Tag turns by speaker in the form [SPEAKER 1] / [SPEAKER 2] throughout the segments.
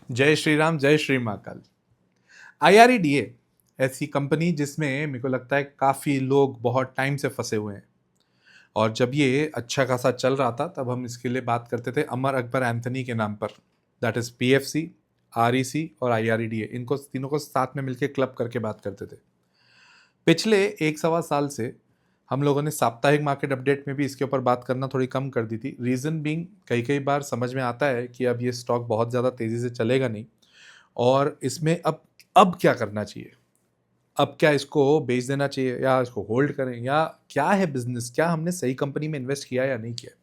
[SPEAKER 1] जय श्री राम, जय श्री महाकाल। IREDA ऐसी कंपनी जिसमें मेरे को लगता है काफ़ी लोग बहुत टाइम से फंसे हुए हैं। और जब ये अच्छा खासा चल रहा था तब हम इसके लिए बात करते थे अमर अकबर एंथनी के नाम पर। दैट इज़ PFC, REC और IREDA, इनको तीनों को साथ में मिलकर क्लब करके बात करते थे। पिछले एक सवा साल से हम लोगों ने साप्ताहिक मार्केट अपडेट में भी इसके ऊपर बात करना थोड़ी कम कर दी थी। रीज़न बीइंग कई कई बार समझ में आता है कि अब ये स्टॉक बहुत ज़्यादा तेज़ी से चलेगा नहीं और इसमें अब क्या करना चाहिए। अब क्या इसको बेच देना चाहिए या इसको होल्ड करें, या क्या है बिजनेस, क्या हमने सही कंपनी में इन्वेस्ट किया या नहीं किया।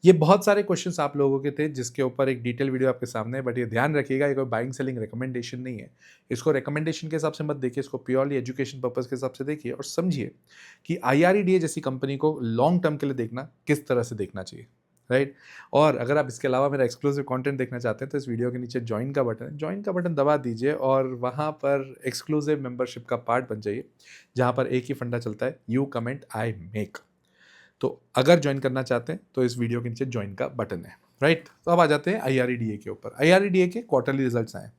[SPEAKER 1] ये बहुत सारे क्वेश्चंस आप लोगों के थे जिसके ऊपर एक डिटेल वीडियो आपके सामने है। बट ये ध्यान रखिएगा, ये कोई बाइंग सेलिंग रिकमेंडेशन नहीं है। इसको रिकमेंडेशन के हिसाब से मत देखिए, इसको प्योरली एजुकेशन पर्पस के हिसाब से देखिए और समझिए कि IREDA जैसी कंपनी को लॉन्ग टर्म के लिए देखना किस तरह से देखना चाहिए, राइट। और अगर आप इसके अलावा मेरा एक्सक्लूसिव कंटेंट देखना चाहते हैं तो इस वीडियो के नीचे ज्वाइन का बटन है, ज्वाइन का बटन दबा दीजिए और वहाँ पर एक्सक्लूसिव मेंबरशिप का पार्ट बन जाइए, जहाँ पर एक ही फंडा चलता है, यू कमेंट आई मेक। तो अगर ज्वाइन करना चाहते हैं तो इस वीडियो के नीचे ज्वाइन का बटन है, राइट। तो अब आ जाते हैं IREDA के ऊपर। IREDA के क्वार्टरली रिजल्ट्स आए।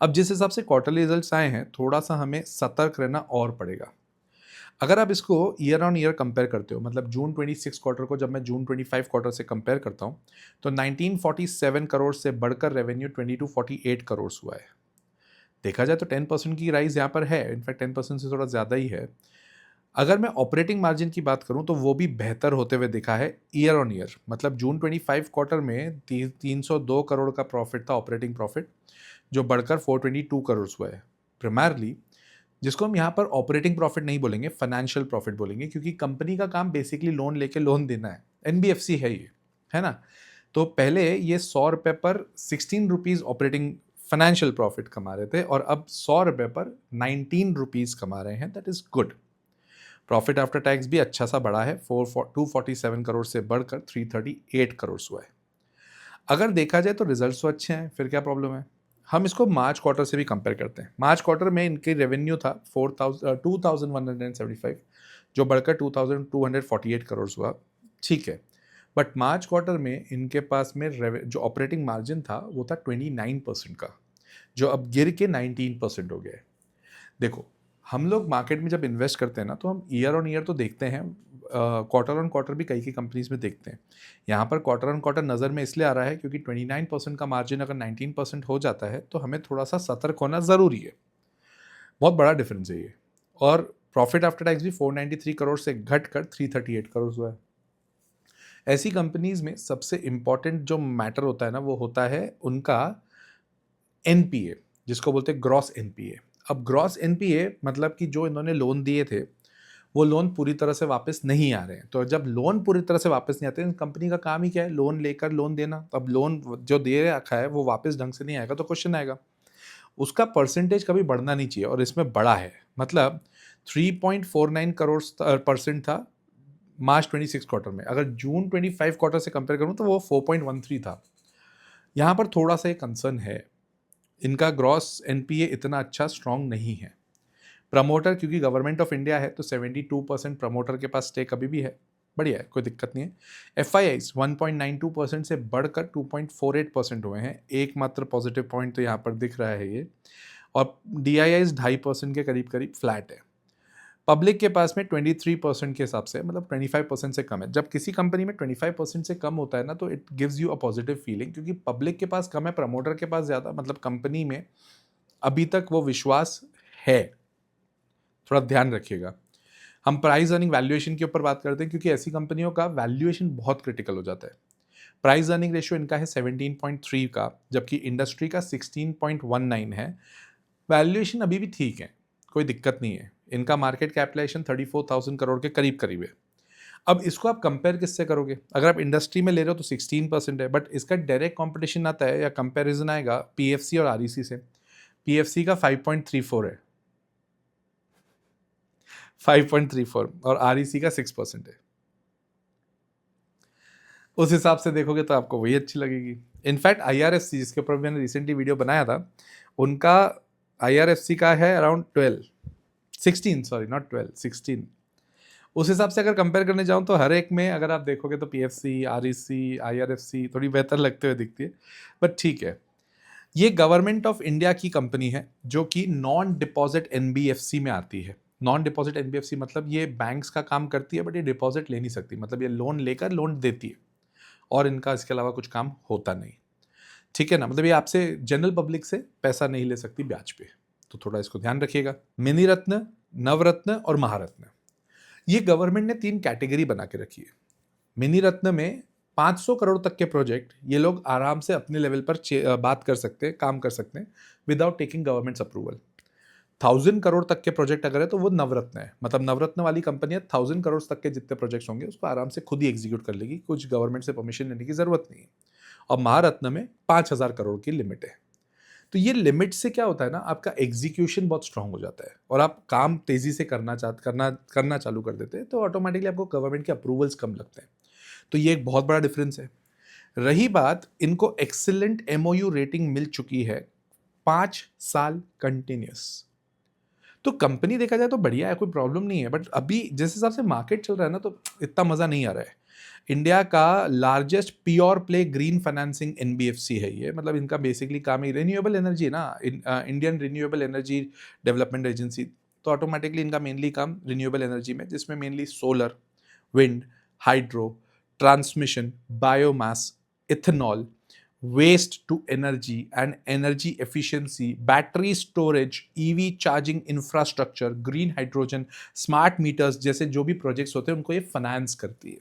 [SPEAKER 1] अब जिस हिसाब से क्वार्टरली रिजल्ट्स आए हैं, थोड़ा सा हमें सतर्क रहना और पड़ेगा। अगर आप इसको ईयर ऑन ईयर कंपेयर करते हो, मतलब जून 26 क्वार्टर को जब मैं जून 25 क्वार्टर से कंपेयर करता हूँ, तो 1947 करोड़ से बढ़कर रेवेन्यू 2248 करोड़ हुआ है। देखा जाए तो 10% की राइज यहाँ पर है, इनफैक्ट 10% से थोड़ा ज़्यादा ही है। अगर मैं ऑपरेटिंग मार्जिन की बात करूं तो वो भी बेहतर होते हुए दिखा है ईयर ऑन ईयर। मतलब जून 25 क्वार्टर में 302 करोड़ का प्रॉफिट था, ऑपरेटिंग प्रॉफिट, जो बढ़कर 422 करोड़ हुआ है। प्राइमरली जिसको हम यहाँ पर ऑपरेटिंग प्रॉफिट नहीं बोलेंगे, फाइनेंशियल प्रॉफिट बोलेंगे, क्योंकि कंपनी का काम बेसिकली लोन लेके लोन देना है। NBFC है ये, है ना। तो पहले ये 100 रुपये पर 16 रुपीज़ ऑपरेटिंग फाइनेंशियल प्रॉफिट कमा रहे थे और अब 100 रुपये पर 19 रुपीज़ कमा रहे हैं। That is good. Profit after tax भी अच्छा सा बढ़ा है, 247 करोड़ से बढ़कर 338 करोड़ हुआ है। अगर देखा जाए तो रिजल्ट्स तो अच्छे हैं, फिर क्या प्रॉब्लम है। हम इसको मार्च क्वार्टर से भी कंपेयर करते हैं। मार्च क्वार्टर में इनकी रेवेन्यू था 2175, जो बढ़कर 2248 करोड़ हुआ, ठीक है। बट मार्च क्वार्टर में इनके पास में जो ऑपरेटिंग मार्जिन था वो था 29% का, जो अब गिर के 19% हो गया है। देखो, हम लोग मार्केट में जब इन्वेस्ट करते हैं ना, तो हम ईयर ऑन ईयर तो देखते हैं, क्वार्टर ऑन क्वार्टर भी कई कंपनीज में देखते हैं। यहाँ पर क्वार्टर ऑन क्वार्टर नज़र में इसलिए आ रहा है क्योंकि 29% का मार्जिन अगर 19% हो जाता है तो हमें थोड़ा सा सतर्क होना ज़रूरी है। बहुत बड़ा डिफरेंस है ये। और प्रॉफिट आफ्टर टैक्स भी 493 करोड़ से घट कर 338 करोड़ हुआ है। ऐसी कंपनीज में सबसे इंपॉर्टेंट जो मैटर होता है ना, वो होता है उनका NPA, जिसको बोलते हैं ग्रॉस NPA। अब ग्रॉस NPA मतलब कि जो इन्होंने लोन दिए थे वो लोन पूरी तरह से वापस नहीं आ रहे हैं। तो जब लोन पूरी तरह से वापस नहीं आते, कंपनी का काम ही क्या है, लोन लेकर लोन देना। अब लोन जो दे रखा है वो वापस ढंग से नहीं आएगा तो क्वेश्चन आएगा। उसका परसेंटेज कभी बढ़ना नहीं चाहिए और इसमें बड़ा है। मतलब 3.49 करोड़ परसेंट था मार्च 26 क्वार्टर में। अगर जून 25 क्वार्टर से कंपेयर करूं तो वो 4.13 था। यहाँ पर थोड़ा सा कंसर्न है, इनका ग्रॉस NPA इतना अच्छा स्ट्रांग नहीं है। प्रमोटर क्योंकि गवर्नमेंट ऑफ इंडिया है तो 72% प्रमोटर के पास स्टेक अभी भी है, बढ़िया है, कोई दिक्कत नहीं है। FIIs 1.92% से बढ़कर 2.48% हुए हैं। एकमात्र पॉजिटिव पॉइंट तो यहाँ पर दिख रहा है ये। और DIIs 2.5% के करीब करीब फ्लैट है। पब्लिक के पास में 23% के हिसाब से, मतलब 25% से कम है। जब किसी कंपनी में 25% से कम होता है ना, तो it gives you a positive feeling, क्योंकि पब्लिक के पास कम है, प्रमोटर के पास ज़्यादा, मतलब कंपनी में अभी तक वो विश्वास है। थोड़ा ध्यान रखिएगा। हम प्राइस अर्निंग वैल्यूएशन के ऊपर बात करते हैं क्योंकि ऐसी कंपनियों का वैल्यूएशन बहुत क्रिटिकल हो जाता है। प्राइस अर्निंग रेशियो इनका है 17.3 का, जबकि इंडस्ट्री का 16.19 है। वैल्यूएशन अभी भी ठीक है, कोई दिक्कत नहीं है। इनका मार्केट कैपिटलाइजेशन 34,000 करोड़ के करीब करीब है। अब इसको आप कंपेयर किससे करोगे? अगर आप इंडस्ट्री में ले रहे हो तो 16% है, बट इसका डायरेक्ट कंपटीशन आता है या कंपेरिजन आएगा PFC और REC से। PFC का 5.34 है, 5.34, और REC का 6% है। उस हिसाब से देखोगे तो आपको वही अच्छी लगेगी। इनफैक्ट IRFC, जिसके ऊपर मैंने रिसेंटली वीडियो बनाया था, उनका IRFC का है अराउंड 16, सॉरी नॉट 12, 16। उस हिसाब से अगर कंपेयर करने जाऊँ तो हर एक में अगर आप देखोगे तो PFC, REC, IRFC थोड़ी बेहतर लगते हुए दिखती है, बट ठीक है। ये गवर्नमेंट ऑफ इंडिया की कंपनी है जो कि नॉन डिपॉजिट एनबीएफसी में आती है। नॉन डिपॉजिट एनबीएफसी मतलब ये बैंक्स का काम करती है बट ये डिपॉजिट ले नहीं सकती, मतलब ये लोन लेकर लोन देती है और इनका इसके अलावा कुछ काम होता नहीं। ठीक है ना, मतलब ये आपसे जनरल पब्लिक से पैसा नहीं ले सकती ब्याज पे, तो थोड़ा इसको ध्यान रखिएगा। मिनी रत्न, नवरत्न और महारत्न, ये गवर्नमेंट ने 3 कैटेगरी बना के रखी है। मिनी रत्न में 500 करोड़ तक के प्रोजेक्ट ये लोग आराम से अपने लेवल पर बात कर सकते हैं, काम कर सकते हैं without taking governments approval. 1000 crore तक के प्रोजेक्ट अगर है तो वो नवरत्न है, मतलब नवरत्न वाली कंपनियां 1000 करोड़ तक के जितने प्रोजेक्ट्स होंगे उसको आराम से खुद ही एग्जीक्यूट कर लेगी, कुछ गवर्नमेंट से परमिशन लेने की जरूरत नहीं है। और महारत्न में 5000 करोड़ की लिमिट है। तो ये लिमिट से क्या होता है ना, आपका एग्जीक्यूशन बहुत स्ट्रांग हो जाता है और आप काम तेजी से करना चालू कर देते हैं, तो ऑटोमेटिकली आपको गवर्नमेंट के अप्रूवल्स कम लगते हैं। तो ये एक बहुत बड़ा डिफरेंस है। रही बात, इनको एक्सीलेंट एमओयू रेटिंग मिल चुकी है 5 साल कंटिन्यूस। तो कंपनी देखा जाए तो बढ़िया है, कोई प्रॉब्लम नहीं है, बट अभी जिस हिसाब से मार्केट चल रहा है ना तो इतना मजा नहीं आ रहा है। इंडिया का largest pure play green financing NBFC है ये, मतलब इनका बेसिकली काम ही रिन्यूएबल एनर्जी है ना, Indian renewable energy development agency. तो ऑटोमेटिकली इनका मेनली काम रिन्यूएबल एनर्जी में, जिसमें mainly solar, wind, hydro, transmission, biomass, ethanol, waste to energy and energy efficiency, battery storage, EV charging infrastructure, green hydrogen, smart meters जैसे जो भी projects होते हैं उनको ये फाइनेंस करती है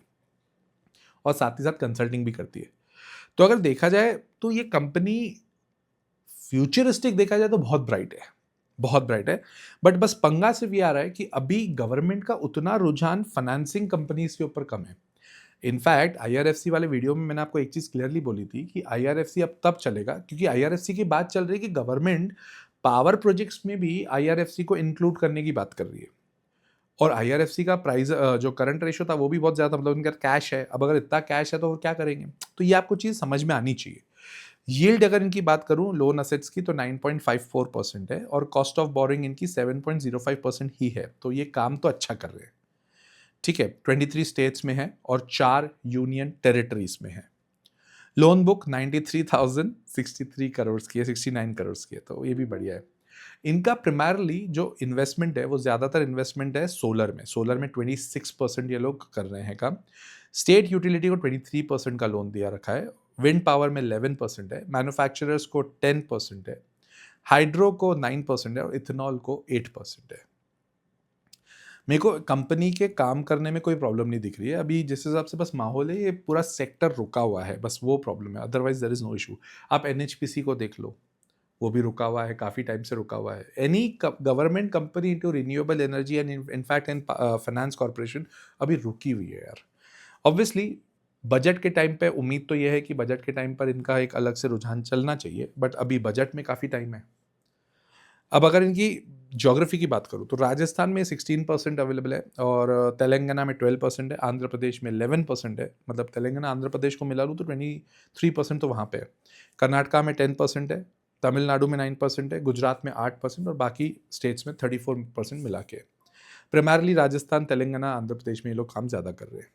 [SPEAKER 1] और साथ ही साथ कंसल्टिंग भी करती है। तो अगर देखा जाए तो ये कंपनी फ्यूचरिस्टिक देखा जाए तो बहुत ब्राइट है, बहुत ब्राइट है। बट बस पंगा सिर्फ ये आ रहा है कि अभी गवर्नमेंट का उतना रुझान फाइनेंसिंग कंपनीज के ऊपर कम है। इनफैक्ट आईआरएफसी वाले वीडियो में मैंने आपको एक चीज क्लियरली बोली थी कि आईआरएफसी अब तब चलेगा क्योंकि आईआरएफसी की बात चल रही है कि गवर्नमेंट पावर प्रोजेक्ट्स में भी आईआरएफसी को इंक्लूड करने की बात कर रही है। और आईआरएफसी का प्राइस जो करंट रेशियो था वो भी बहुत ज्यादा, मतलब उनका कैश है। अब अगर इतना कैश है तो वो क्या करेंगे, तो ये आपको चीज समझ में आनी चाहिए। यील्ड अगर इनकी बात करूं लोन असेट्स की तो 9.54% है और कॉस्ट ऑफ बोरिंग इनकी 7.05% ही है, तो ये काम तो अच्छा कर रहे हैं। ठीक है, 23 स्टेट्स में है और 4 यूनियन टेरिटरीज में है। लोन बुक 93,063 करोड़ की है, 69 करोड़ की है, तो ये भी बढ़िया है। इनका प्राइमरली जो इन्वेस्टमेंट है वो ज़्यादातर इन्वेस्टमेंट है सोलर में 26% ये लोग कर रहे हैं काम। स्टेट यूटिलिटी को 23% का लोन दिया रखा है, विंड पावर में 11% है, मैन्युफैक्चरर्स को 10% है, हाइड्रो को 9% है और इथेनॉल को 8% है। मेरे को कंपनी के काम करने में कोई प्रॉब्लम नहीं दिख रही है अभी, जिस हिसाब से बस माहौल है, ये पूरा सेक्टर रुका हुआ है, बस वो प्रॉब्लम है, otherwise there is no issue. आप एनएचपीसी को देख लो, वो भी रुका हुआ है, काफ़ी टाइम से रुका हुआ है। Any government company into renewable energy and in fact in finance corporation अभी रुकी हुई है यार। ऑब्वियसली बजट के टाइम पे उम्मीद तो ये है कि बजट के टाइम पर इनका एक अलग से रुझान चलना चाहिए, बट अभी बजट में काफ़ी टाइम है। अब अगर इनकी ज्योग्राफी की बात करूँ तो राजस्थान में 16% अवेलेबल है और तेलंगाना में 12% है, आंध्र प्रदेश में 11% है, मतलब तेलंगाना आंध्र प्रदेश को मिला लूँ तो 23% तो वहाँ पे है। कर्नाटका में 10% है, तमिलनाडु में 9% है, गुजरात में 8% और बाकी स्टेट्स में 34% मिला के। प्राइमरली राजस्थान, तेलंगाना, आंध्र प्रदेश में ये लोग काम ज़्यादा कर रहे हैं।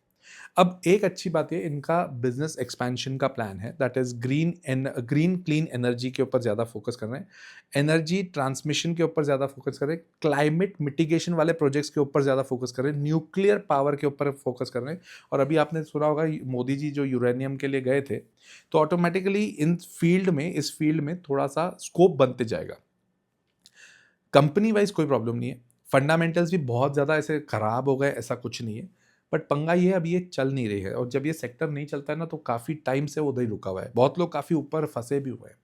[SPEAKER 1] अब एक अच्छी बात है, इनका बिजनेस एक्सपेंशन का प्लान है, that is green clean energy के ऊपर ज़्यादा फोकस कर रहे हैं, एनर्जी ट्रांसमिशन के ऊपर ज़्यादा फोकस कर रहे हैं, क्लाइमेट मिटिगेशन वाले प्रोजेक्ट्स के ऊपर ज़्यादा फोकस कर रहे हैं, न्यूक्लियर पावर के ऊपर फोकस कर रहे हैं। और अभी आपने सुना होगा मोदी जी जो यूरेनियम के लिए गए थे, तो ऑटोमेटिकली इस फील्ड में थोड़ा सा स्कोप बनते जाएगा। कंपनी वाइज कोई प्रॉब्लम नहीं है, फंडामेंटल्स भी बहुत ज़्यादा ऐसे खराब हो गए ऐसा कुछ नहीं है, बट पंगा ये है अभी ये चल नहीं रही है, और जब ये सेक्टर नहीं चलता है ना तो काफ़ी टाइम से वो उधर ही रुका हुआ है, बहुत लोग काफ़ी ऊपर फंसे भी हुए हैं।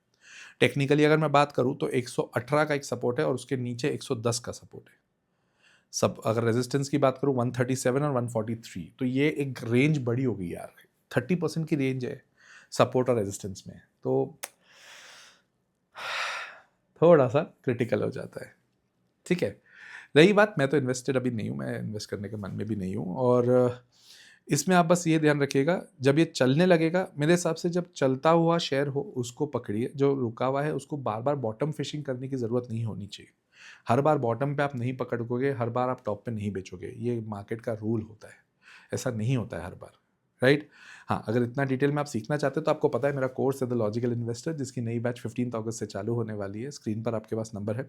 [SPEAKER 1] टेक्निकली अगर मैं बात करूँ तो 118 का एक सपोर्ट है और उसके नीचे 110 का सपोर्ट है। सब अगर रेजिस्टेंस की बात करूँ 137 और 143, तो ये एक रेंज बड़ी हो गई यार, 30% की रेंज है सपोर्ट और रेजिस्टेंस में, तो थोड़ा सा क्रिटिकल हो जाता है। ठीक है, रही बात, मैं तो इन्वेस्टेड अभी नहीं हूँ, मैं इन्वेस्ट करने के मन में भी नहीं हूँ। और इसमें आप बस ये ध्यान रखिएगा, जब ये चलने लगेगा मेरे हिसाब से, जब चलता हुआ शेयर हो उसको पकड़िए, जो रुका हुआ है उसको बार बार बॉटम फिशिंग करने की ज़रूरत नहीं होनी चाहिए। हर बार बॉटम पे आप नहीं पकड़ोगे, हर बार आप टॉप पे नहीं बेचोगे, ये मार्केट का रूल होता है, ऐसा नहीं होता है हर बार। राइट। हाँ, अगर इतना डिटेल में आप सीखना चाहते हो तो आपको पता है मेरा कोर्स है द लॉजिकल इन्वेस्टर, जिसकी नई बैच 15 अगस्त से चालू होने वाली है। स्क्रीन पर आपके पास नंबर है,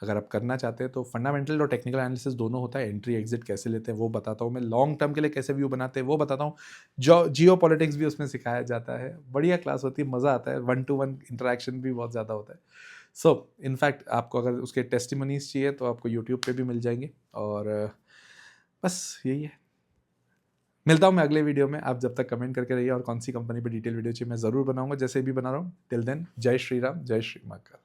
[SPEAKER 1] अगर आप करना चाहते हैं तो। फंडामेंटल और टेक्निकल एनालिसिस दोनों होता है, एंट्री एग्जिट कैसे लेते हैं वो बताता हूँ मैं, लॉन्ग टर्म के लिए कैसे व्यू बनाते हैं वो बताता हूँ, जो जियो पॉलिटिक्स भी उसमें सिखाया जाता है। बढ़िया क्लास होती है, मज़ा आता है, 1-to-1 इंटरेक्शन भी बहुत ज़्यादा होता है। सो इनफैक्ट आपको अगर उसके टेस्टिमनीज चाहिए तो आपको यूट्यूब पे भी मिल जाएंगे। और बस यही है। मिलता हूँ मैं अगले वीडियो में। आप जब तक कमेंट करके रहिए, और कौन सी कंपनी पे डिटेल वीडियो चाहिए मैं ज़रूर बनाऊंगा, जैसे भी बना रहा हूँ। टिल देन, जय श्री राम, जय श्री महाकाल।